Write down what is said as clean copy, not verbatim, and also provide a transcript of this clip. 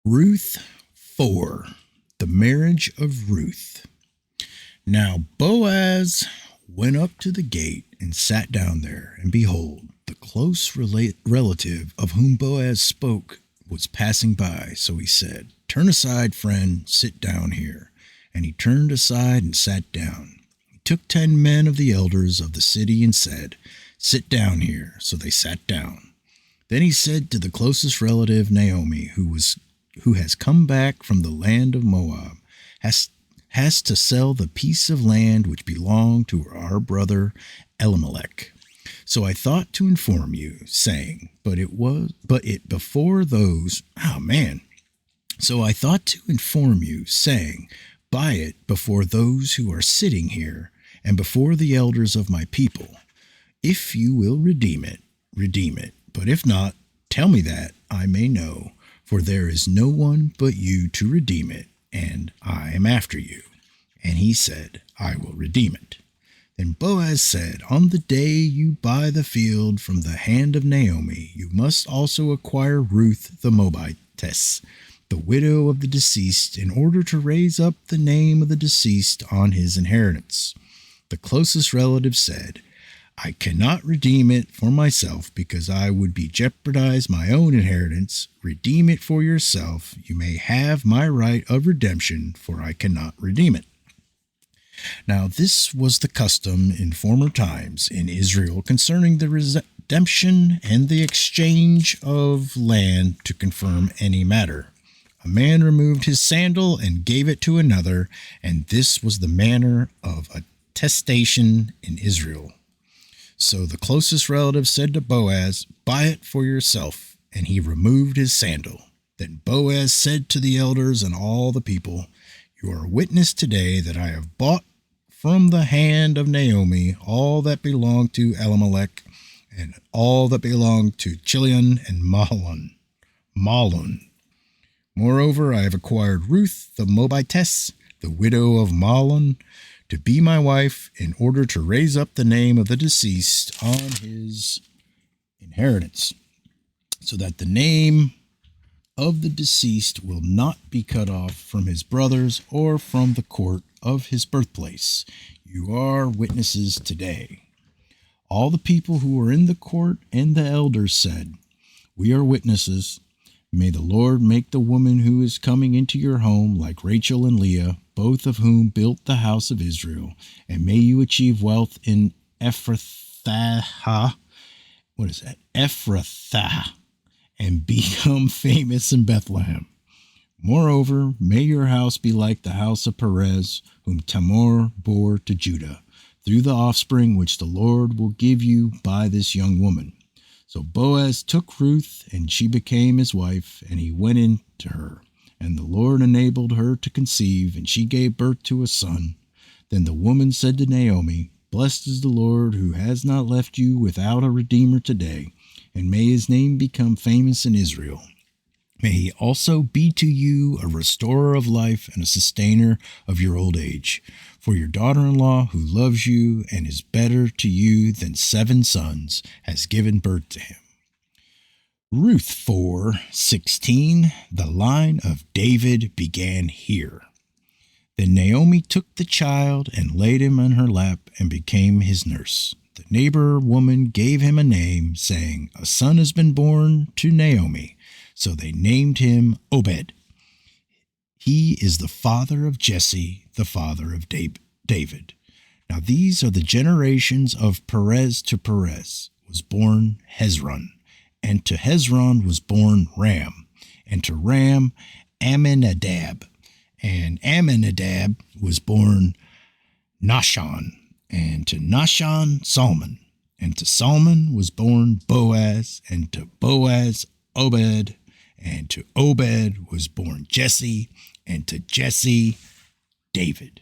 Ruth 4. The marriage of Ruth. Now Boaz went up to the gate and sat down there, and behold, the close relative of whom Boaz spoke was passing by. So he said, "Turn aside, friend, sit down here." And he turned aside and sat down. He took 10 men of the elders of the city and said, "Sit down here." So they sat down. Then he said to the closest relative, Naomi, who has come back from the land of Moab, has to sell the piece of land which belonged to our brother Elimelech. So I thought to inform you, saying, So I thought to inform you, saying, buy it before those who are sitting here, and before the elders of my people. If you will redeem it, redeem it. But if not, tell me that I may know, for there is no one but you to redeem it, and I am after you. And he said, I will redeem it. Then Boaz said, on the day you buy the field from the hand of Naomi, you must also acquire Ruth the Moabitess, the widow of the deceased, in order to raise up the name of the deceased on his inheritance. The closest relative said, I cannot redeem it for myself because I would be jeopardize my own inheritance. Redeem it for yourself. You may have my right of redemption, for I cannot redeem it. Now this was the custom in former times in Israel concerning the redemption and the exchange of land to confirm any matter. A man removed his sandal and gave it to another, and this was the manner of attestation in Israel. So the closest relative said to Boaz, buy it for yourself, and he removed his sandal. Then Boaz said to the elders and all the people, you are witness today that I have bought from the hand of Naomi all that belonged to Elimelech, and all that belonged to Chilion and Mahlon. Moreover, I have acquired Ruth the Moabitess, the widow of Mahlon, to be my wife, in order to raise up the name of the deceased on his inheritance, so that the name of the deceased will not be cut off from his brothers or from the court of his birthplace. You are witnesses today. All the people who were in the court and the elders said, we are witnesses. May the Lord make the woman who is coming into your home like Rachel and Leah, both of whom built the house of Israel, and may you achieve wealth in Ephrathah. What is that? Ephrathah, and become famous in Bethlehem. Moreover, may your house be like the house of Perez, whom Tamar bore to Judah, through the offspring which the Lord will give you by this young woman. So Boaz took Ruth, and she became his wife, and he went in to her. And the Lord enabled her to conceive, and she gave birth to a son. Then the woman said to Naomi, blessed is the Lord, who has not left you without a redeemer today, and may his name become famous in Israel. May he also be to you a restorer of life and a sustainer of your old age. For your daughter-in-law, who loves you and is better to you than 7 sons, has given birth to him. Ruth 4:16, the line of David began here. Then Naomi took the child and laid him on her lap and became his nurse. The neighbor woman gave him a name, saying, a son has been born to Naomi. So they named him Obed. He is the father of Jesse, the father of David. Now these are the generations of Perez. To Perez was born Hezron, and to Hezron was born Ram, and to Ram Amminadab, and Amminadab was born Nahshon, and to Nahshon Salmon, and to Salmon was born Boaz, and to Boaz Obed, and to Obed was born Jesse, and to Jesse David.